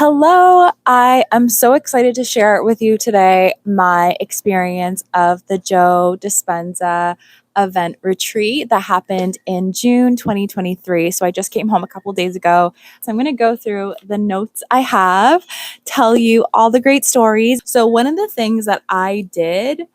Hello, I am so excited to share with you today my experience of the Joe Dispenza event retreat that happened in June 2023. So I just came home a couple days ago. So I'm going to go through the notes I have, tell you all the great stories. So one of the things that I did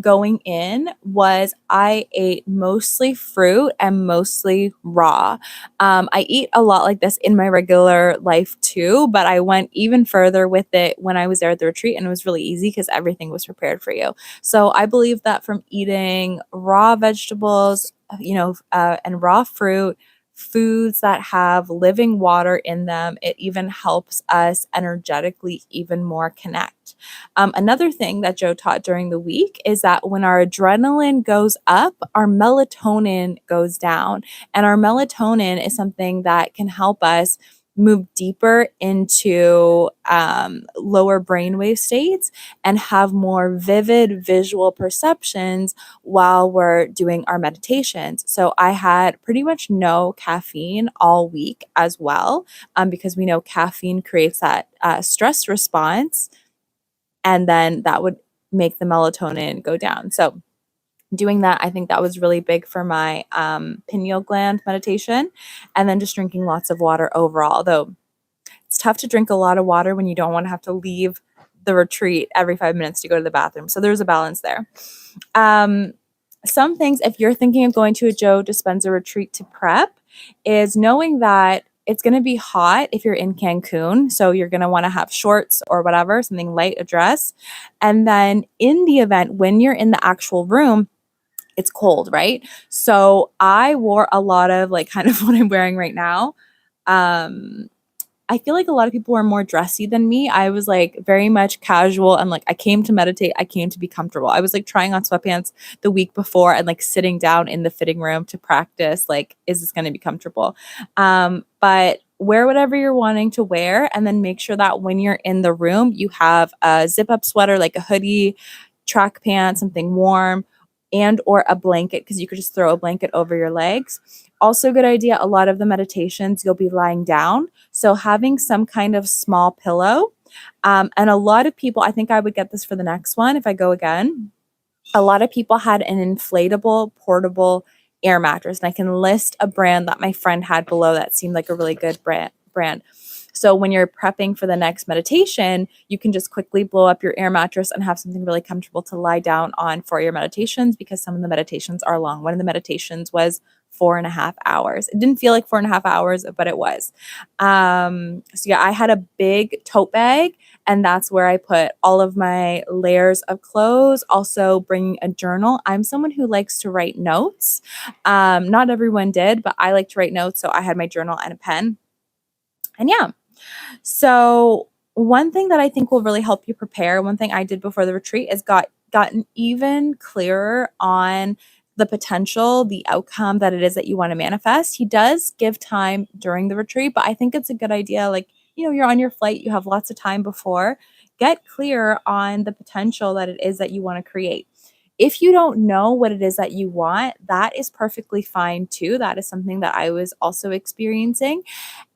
going in was I ate mostly fruit and mostly raw. I eat a lot like this in my regular life too, but I went even further with it when I was there at the retreat, and it was really easy because everything was prepared for you. So I believe that from eating raw vegetables, and raw fruit, foods that have living water in them, it even helps us energetically even more connect. Another thing that Joe taught during the week is that when our adrenaline goes up, our melatonin goes down. And our melatonin is something that can help us move deeper into lower brainwave states and have more vivid visual perceptions while we're doing our meditations. So I had pretty much no caffeine all week as well, because we know caffeine creates that stress response, and then that would make the melatonin go down. So doing that, I think that was really big for my pineal gland meditation, and then just drinking lots of water overall. Though it's tough to drink a lot of water when you don't want to have to leave the retreat every 5 minutes to go to the bathroom. So there's a balance there. Some things, if you're thinking of going to a Joe Dispenza retreat to prep, is knowing that it's going to be hot if you're in Cancun. So you're going to want to have shorts or whatever, something light, a dress. And then in the event, when you're in the actual room, it's cold, right? So I wore a lot of like kind of what I'm wearing right now. I feel like a lot of people were more dressy than me. I was like very much casual, and like I came to meditate. I came to be comfortable. I was like trying on sweatpants the week before and like sitting down in the fitting room to practice. Like, is this going to be comfortable? But wear whatever you're wanting to wear, and then make sure that when you're in the room, you have a zip up sweater, like a hoodie, track pants, something warm, and or a blanket, because you could just throw a blanket over your legs. Also, good idea. A lot of the meditations, you'll be lying down. So having some kind of small pillow. And a lot of people, I think I would get this for the next one if I go again. A lot of people had an inflatable, portable air mattress. And I can list a brand that my friend had below that seemed like a really good brand. So when you're prepping for the next meditation, you can just quickly blow up your air mattress and have something really comfortable to lie down on for your meditations, because some of the meditations are long. One of the meditations was 4.5 hours. It didn't feel like 4.5 hours, but it was. So yeah, I had a big tote bag, and that's where I put all of my layers of clothes. Also bringing a journal. I'm someone who likes to write notes. Not everyone did, but I like to write notes. So I had my journal and a pen. And yeah, so one thing that I think will really help you prepare, one thing I did before the retreat is gotten even clearer on the potential, the outcome that it is that you want to manifest. He does give time during the retreat, but I think it's a good idea. Like, you're on your flight, you have lots of time before. Get clear on the potential that it is that you want to create. If you don't know what it is that you want, that is perfectly fine too. That is something that I was also experiencing.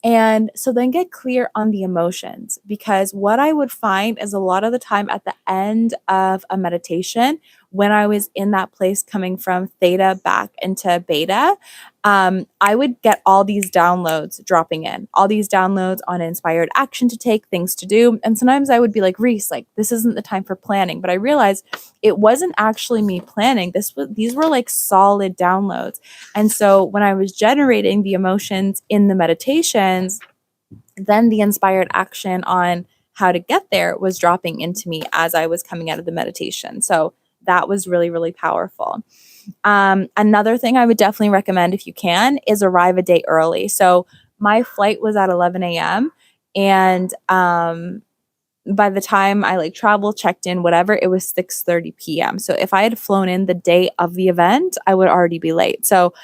And so then get clear on the emotions, because what I would find is a lot of the time at the end of a meditation, when I was in that place coming from theta back into beta, I would get all these downloads dropping in, all these downloads on inspired action to take, things to do. And sometimes I would be like, Reese, like, this isn't the time for planning. But I realized it wasn't actually me planning. These were like solid downloads. And so when I was generating the emotions in the meditations, then the inspired action on how to get there was dropping into me as I was coming out of the meditation. So that was really, really powerful. Another thing I would definitely recommend, if you can, is arrive a day early. So my flight was at 11 a.m. And by the time I like traveled, checked in, whatever, it was 6:30 p.m. So if I had flown in the day of the event, I would already be late. So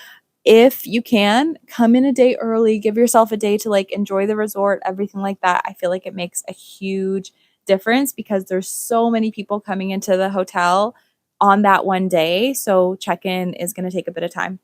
if you can, come in a day early, give yourself a day to like enjoy the resort, everything like that. I feel like it makes a huge difference, because there's so many people coming into the hotel on that one day. So check-in is going to take a bit of time.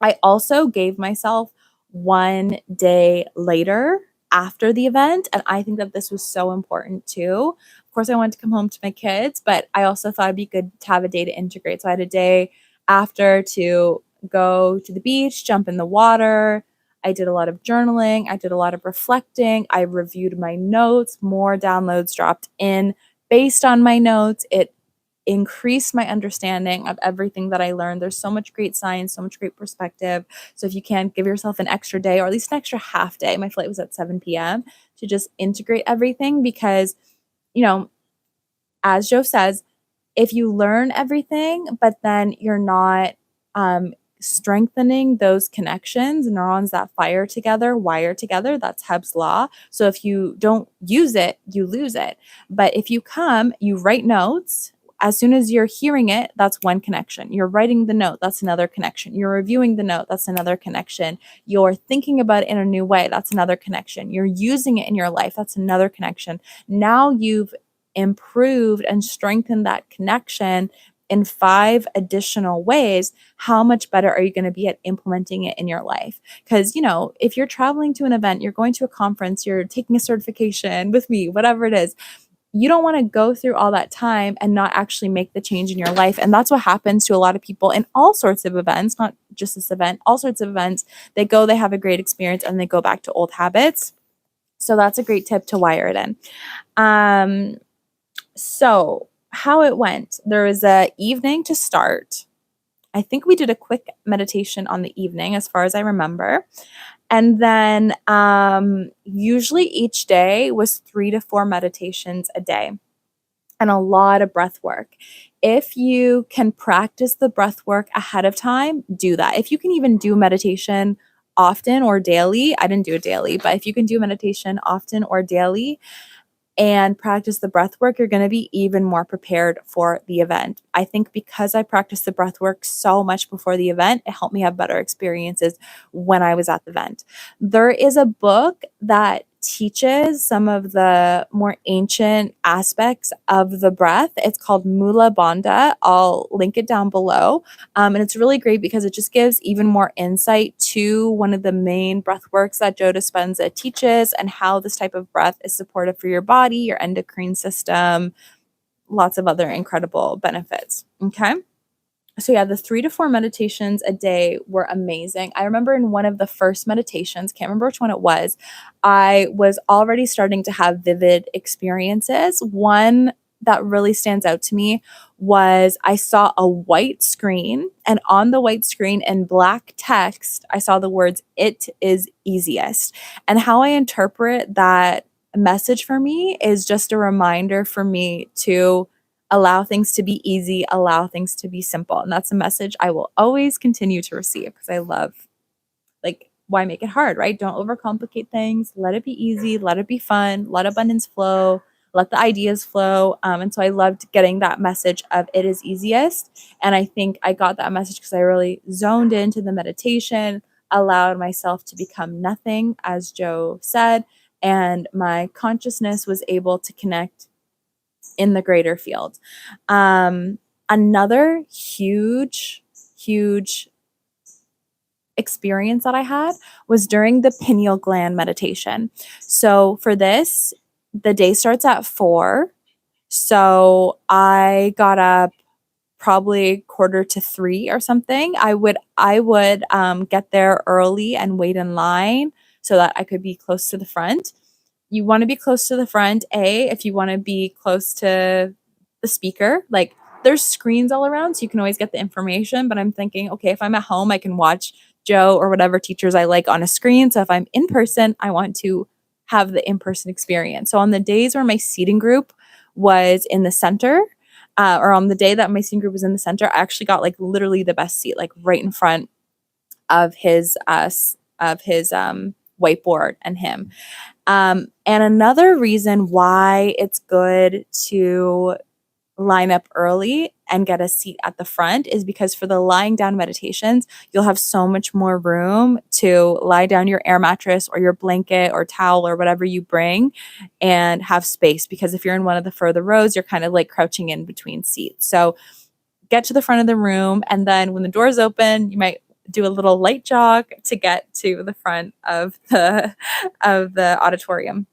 I also gave myself one day later after the event. And I think that this was so important too. Of course, I wanted to come home to my kids, but I also thought it'd be good to have a day to integrate. So I had a day after to go to the beach, jump in the water. I did a lot of journaling. I did a lot of reflecting. I reviewed my notes. More downloads dropped in based on my notes. It increased my understanding of everything that I learned. There's so much great science, so much great perspective. So if you can, give yourself an extra day or at least an extra half day. My flight was at 7 p.m. to just integrate everything because, as Joe says, if you learn everything, but then you're not strengthening those connections, neurons that fire together, wire together, that's Hebb's law. So if you don't use it, you lose it. But if you come, you write notes. As soon as you're hearing it, that's one connection. You're writing the note, that's another connection. You're reviewing the note, that's another connection. You're thinking about it in a new way, that's another connection. You're using it in your life, that's another connection. Now you've improved and strengthened that connection in 5 additional ways. How much better are you going to be at implementing it in your life? Because, if you're traveling to an event, you're going to a conference, you're taking a certification with me, whatever it is, you don't want to go through all that time and not actually make the change in your life. And that's what happens to a lot of people in all sorts of events, not just this event, all sorts of events. They go, they have a great experience, and they go back to old habits. So that's a great tip to wire it in. So how it went, there was a evening to start. I think we did a quick meditation on the evening, as far as I remember. And then usually each day was 3 to 4 meditations a day and a lot of breath work. If you can practice the breath work ahead of time, do that. If you can even do meditation often or daily, I didn't do it daily, but if you can do meditation often or daily, and practice the breath work, you're going to be even more prepared for the event. I think because I practiced the breath work so much before the event, it helped me have better experiences when I was at the event. There is a book that teaches some of the more ancient aspects of the breath. It's called Moola Bandha. I'll link it down below. And it's really great because it just gives even more insight to one of the main breath works that Joe Dispenza teaches and how this type of breath is supportive for your body, your endocrine system, lots of other incredible benefits. Okay. So yeah, the 3 to 4 meditations a day were amazing. I remember in one of the first meditations, can't remember which one it was, I was already starting to have vivid experiences. One that really stands out to me was I saw a white screen, and on the white screen in black text, I saw the words, "It is easiest." And how I interpret that message for me is just a reminder for me to allow things to be easy, allow things to be simple. And that's a message I will always continue to receive because I love, why make it hard, right? Don't overcomplicate things. Let it be easy. Let it be fun. Let abundance flow. Let the ideas flow. And so I loved getting that message of it is easiest. And I think I got that message because I really zoned into the meditation, allowed myself to become nothing, as Joe said, and my consciousness was able to connect in the greater field. Another huge experience that I had was during the pineal gland meditation. So for this, the day starts at 4. So I got up probably 2:45 or something. I would get there early and wait in line so that I could be close to the front. You want to be close to the front, if you want to be close to the speaker. There's screens all around, so you can always get the information. But I'm thinking, okay, if I'm at home, I can watch Joe or whatever teachers I like on a screen. So if I'm in person, I want to have the in-person experience. So on the days where my seating group was in the center, or on the day that my seating group was in the center, I actually got literally the best seat, right in front of his whiteboard and him. And another reason why it's good to line up early and get a seat at the front is because for the lying down meditations, you'll have so much more room to lie down your air mattress or your blanket or towel or whatever you bring and have space. Because if you're in one of the further rows, you're kind of crouching in between seats. So get to the front of the room, and then when the doors open, you might do a little light jog to get to the front of the auditorium.